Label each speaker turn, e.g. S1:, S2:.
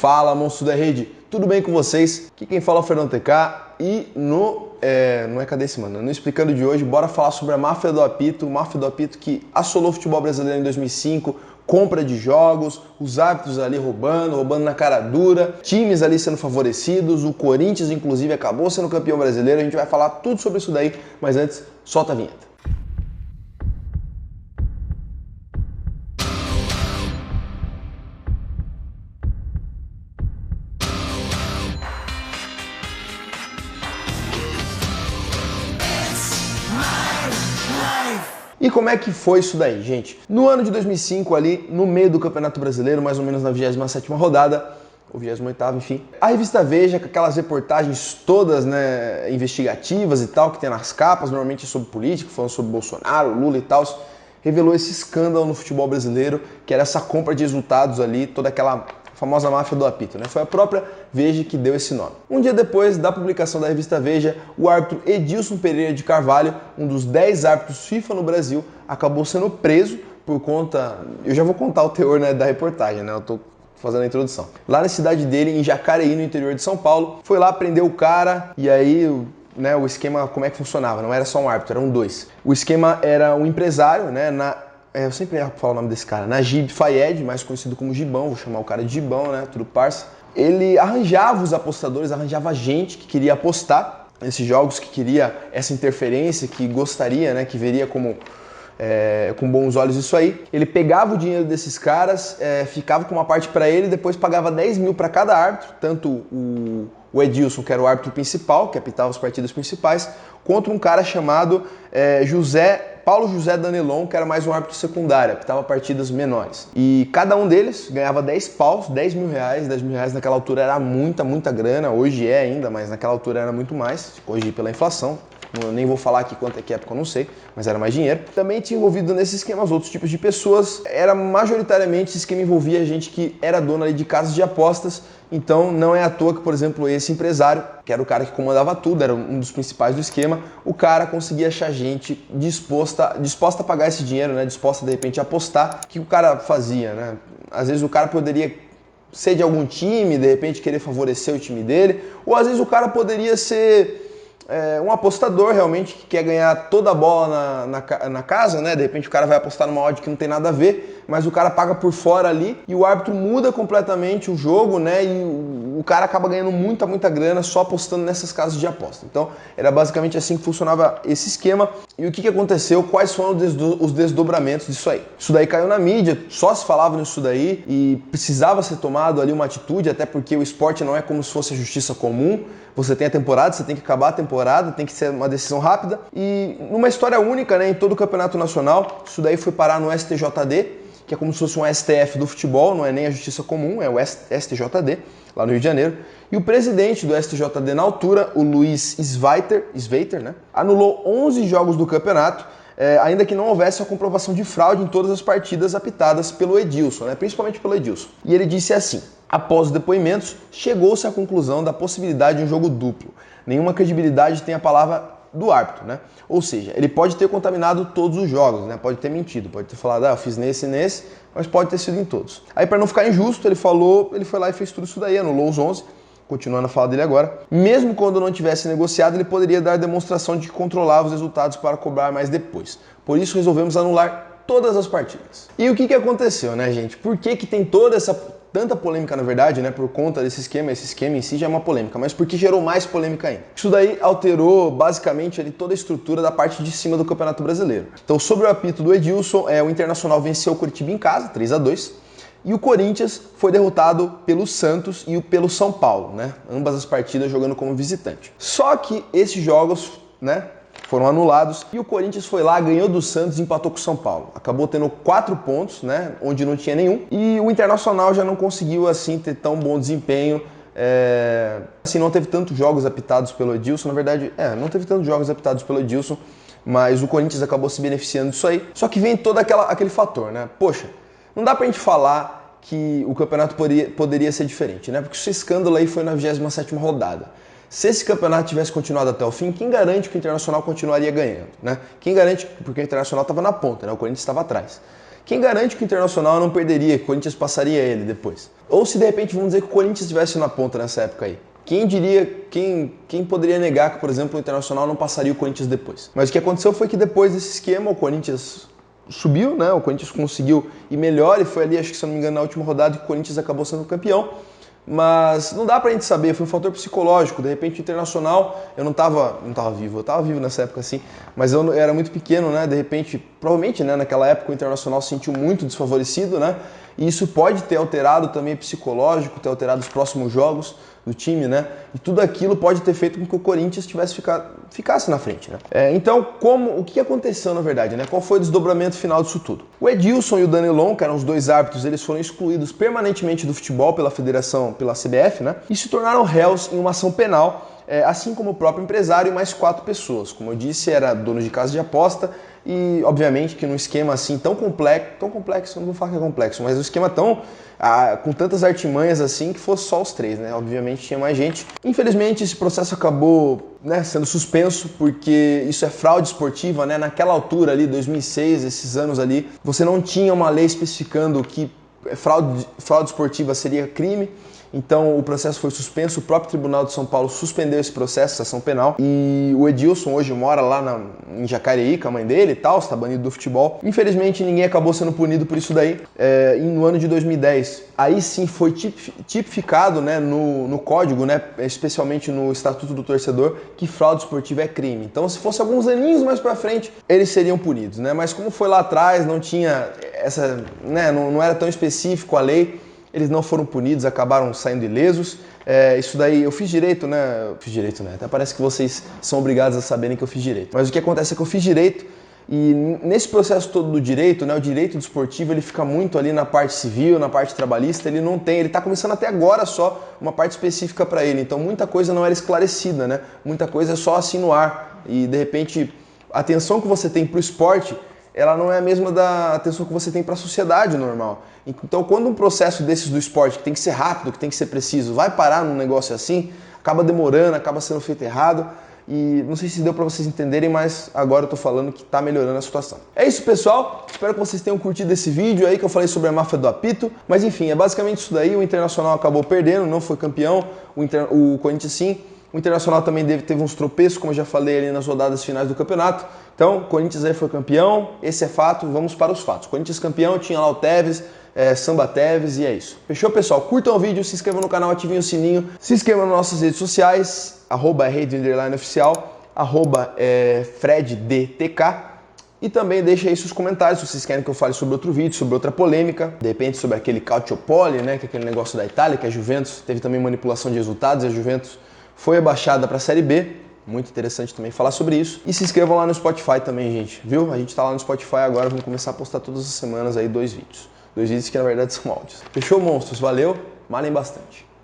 S1: Fala, monstro da rede, tudo bem com vocês? Aqui quem fala é o Fernando TK e não é Cadê esse mano? No Explicando de hoje, bora falar sobre a máfia do apito que assolou o futebol brasileiro em 2005, compra de jogos, os árbitros ali roubando na cara dura, times ali sendo favorecidos, o Corinthians inclusive acabou sendo campeão brasileiro, a gente vai falar tudo sobre isso daí, mas antes, solta a vinheta. E como é que foi isso daí, gente? No ano de 2005, ali no meio do Campeonato Brasileiro, mais ou menos na 27ª rodada, ou 28ª, enfim, a revista Veja, com aquelas reportagens todas, né, investigativas e tal, que tem nas capas, normalmente sobre política, falando sobre Bolsonaro, Lula e tal, revelou esse escândalo no futebol brasileiro, que era essa compra de resultados ali, toda aquela famosa máfia do apito, né? Foi a própria Veja que deu esse nome. Um dia depois da publicação da revista Veja, o árbitro Edilson Pereira de Carvalho, um dos 10 árbitros FIFA no Brasil, acabou sendo preso por conta... Eu já vou contar o teor, né, da reportagem, né? Eu tô fazendo a introdução. Lá na cidade dele, em Jacareí, no interior de São Paulo, foi lá prender o cara e aí... né, o esquema, como é que funcionava? Não era só um árbitro, eram dois. O esquema era um empresário, né, eu sempre erro pra falar o nome desse cara, Najib Fayed, mais conhecido como Gibão, vou chamar o cara de Gibão, né, tudo parça. Ele arranjava os apostadores, arranjava gente que queria apostar nesses jogos, que queria essa interferência, que gostaria, né, que veria como... com bons olhos isso aí. Ele pegava o dinheiro desses caras, ficava com uma parte para ele, depois pagava 10 mil para cada árbitro, tanto o Edilson, que era o árbitro principal, que apitava as partidas principais, contra um cara chamado Paulo José Danelon, que era mais um árbitro secundário, apitava partidas menores. E cada um deles ganhava 10 paus, 10 mil reais. 10 mil reais naquela altura era muita grana, hoje é ainda, mas naquela altura era muito mais, hoje pela inflação. Eu nem vou falar aqui quanto é que época, eu não sei, mas era mais dinheiro. Também tinha envolvido nesse esquema os outros tipos de pessoas. Era majoritariamente esse esquema envolvia gente que era dona ali de casas de apostas. Então não é à toa que, por exemplo, esse empresário, que era o cara que comandava tudo, era um dos principais do esquema, o cara conseguia achar gente disposta a pagar esse dinheiro, né? Disposta de repente a apostar. O que o cara fazia, né? Às vezes o cara poderia ser de algum time, de repente querer favorecer o time dele, ou às vezes o cara poderia ser um apostador realmente que quer ganhar toda a bola na casa, né? De repente o cara vai apostar numa odd que não tem nada a ver, mas o cara paga por fora ali e o árbitro muda completamente o jogo, né? E o cara acaba ganhando muita grana só apostando nessas casas de aposta. Então era basicamente assim que funcionava esse esquema. E o que aconteceu? Quais foram os desdobramentos disso aí? Isso daí caiu na mídia, só se falava nisso daí e precisava ser tomado ali uma atitude, até porque o esporte não é como se fosse a justiça comum. Você tem a temporada, você tem que acabar a temporada, tem que ser uma decisão rápida. E numa história única, né, em todo o campeonato nacional, isso daí foi parar no STJD, que é como se fosse um STF do futebol, não é nem a justiça comum, é o STJD, lá no Rio de Janeiro. E o presidente do STJD na altura, o Luiz Sveiter, né, anulou 11 jogos do campeonato, ainda que não houvesse a comprovação de fraude em todas as partidas apitadas pelo Edilson, né, principalmente pelo Edilson. E ele disse assim: após os depoimentos, chegou-se à conclusão da possibilidade de um jogo duplo. Nenhuma credibilidade tem a palavra do árbitro, né? Ou seja, ele pode ter contaminado todos os jogos, né? Pode ter mentido, pode ter falado, eu fiz nesse, mas pode ter sido em todos. Aí, para não ficar injusto, ele foi lá e fez tudo isso daí, anulou os 11, continuando a fala dele agora. Mesmo quando não tivesse negociado, ele poderia dar demonstração de que controlava os resultados para cobrar mais depois. Por isso, resolvemos anular todas as partidas. E o que aconteceu, né, gente? Por que tem tanta polêmica, na verdade, né, por conta desse esquema? Esse esquema em si já é uma polêmica, mas porque gerou mais polêmica ainda. Isso daí alterou basicamente ali toda a estrutura da parte de cima do Campeonato Brasileiro. Então, sobre o apito do Edilson, o Internacional venceu o Coritiba em casa, 3-2, e o Corinthians foi derrotado pelo Santos e pelo São Paulo, né? Ambas as partidas jogando como visitante. Só que esses jogos, né, foram anulados e o Corinthians foi lá, ganhou do Santos e empatou com o São Paulo. Acabou tendo 4 pontos, né, onde não tinha nenhum. E o Internacional já não conseguiu assim ter tão bom desempenho. Assim, não teve tantos jogos apitados pelo Edilson, na verdade, não teve tantos jogos apitados pelo Edilson, mas o Corinthians acabou se beneficiando disso aí. Só que vem todo aquele fator, né? Poxa, não dá pra gente falar que o campeonato poderia ser diferente, né? Porque esse escândalo aí foi na 27ª rodada. Se esse campeonato tivesse continuado até o fim, quem garante que o Internacional continuaria ganhando, né? Quem garante, porque o Internacional estava na ponta, né? O Corinthians estava atrás. quem garante que o Internacional não perderia, que o Corinthians passaria ele depois? Ou se de repente vamos dizer que o Corinthians estivesse na ponta nessa época aí. Quem diria, quem poderia negar que, por exemplo, o Internacional não passaria o Corinthians depois? Mas o que aconteceu foi que depois desse esquema, o Corinthians subiu, né? O Corinthians conseguiu ir melhor e foi ali, acho que se eu não me engano, na última rodada que o Corinthians acabou sendo campeão. Mas não dá pra gente saber, foi um fator psicológico. De repente o Internacional, eu não tava vivo, eu tava vivo nessa época assim, mas eu era muito pequeno, né? De repente, provavelmente, né, naquela época o Internacional se sentiu muito desfavorecido, né? E isso pode ter alterado também psicológico, ter alterado os próximos jogos do time, né? E tudo aquilo pode ter feito com que o Corinthians ficasse na frente, né? Então, o que aconteceu na verdade, né? Qual foi o desdobramento final disso tudo? O Edilson e o Danilon, que eram os dois árbitros, eles foram excluídos permanentemente do futebol pela federação, pela CBF, né? E se tornaram réus em uma ação penal, assim como o próprio empresário e mais 4 pessoas. Como eu disse, era dono de casa de aposta e, obviamente, que num esquema assim tão complexo, eu não vou falar que é complexo, mas um esquema com tantas artimanhas assim que fosse só os 3, né? Obviamente tinha mais gente. Infelizmente, esse processo acabou, né, sendo suspenso porque isso é fraude esportiva, né? Naquela altura ali, 2006, esses anos ali, você não tinha uma lei especificando que fraude esportiva seria crime. Então o processo foi suspenso, o próprio Tribunal de São Paulo suspendeu esse processo, essa ação penal, e o Edilson hoje mora lá em Jacareí com a mãe dele e tal, está banido do futebol. Infelizmente ninguém acabou sendo punido por isso daí. E no ano de 2010, aí sim foi tipificado, né, no código, né, especialmente no Estatuto do Torcedor, que fraude esportiva é crime. Então se fosse alguns aninhos mais pra frente, eles seriam punidos, né? Mas como foi lá atrás, não tinha essa, né, não era tão específico a lei, eles não foram punidos, acabaram saindo ilesos. Isso daí, eu fiz direito, né? Até parece que vocês são obrigados a saberem que eu fiz direito. Mas o que acontece é que eu fiz direito e nesse processo todo do direito, né, o direito desportivo, ele fica muito ali na parte civil, na parte trabalhista, ele tá começando até agora só uma parte específica para ele. Então muita coisa não era esclarecida, né? Muita coisa é só assim no ar. E de repente, a atenção que você tem pro esporte, ela não é a mesma da atenção que você tem para a sociedade normal. Então, quando um processo desses do esporte, que tem que ser rápido, que tem que ser preciso, vai parar num negócio assim, acaba demorando, acaba sendo feito errado. E não sei se deu para vocês entenderem, mas agora eu tô falando que tá melhorando a situação. É isso, pessoal. Espero que vocês tenham curtido esse vídeo aí que eu falei sobre a máfia do apito. Mas enfim, é basicamente isso daí. O Internacional acabou perdendo, não foi campeão. O Corinthians sim. O Internacional também teve uns tropeços, como eu já falei ali nas rodadas finais do campeonato. Então, o Corinthians aí foi campeão, esse é fato, vamos para os fatos. Corinthians campeão, tinha lá o Tevez, Samba Tevez e é isso. Fechou, pessoal? Curtam o vídeo, se inscrevam no canal, ativem o sininho, se inscrevam nas nossas redes sociais, @rede_oficial, @FredDTK. E também deixa aí seus comentários se vocês querem que eu fale sobre outro vídeo, sobre outra polêmica, de repente sobre aquele Calciopoli, né, que é aquele negócio da Itália, que a Juventus teve também manipulação de resultados e a Juventus foi abaixada para a Série B. Muito interessante também falar sobre isso. E se inscrevam lá no Spotify também, gente, viu? A gente tá lá no Spotify agora, vamos começar a postar todas as semanas aí 2 vídeos. 2 vídeos que na verdade são áudios. Fechou, monstros? Valeu, malhem bastante.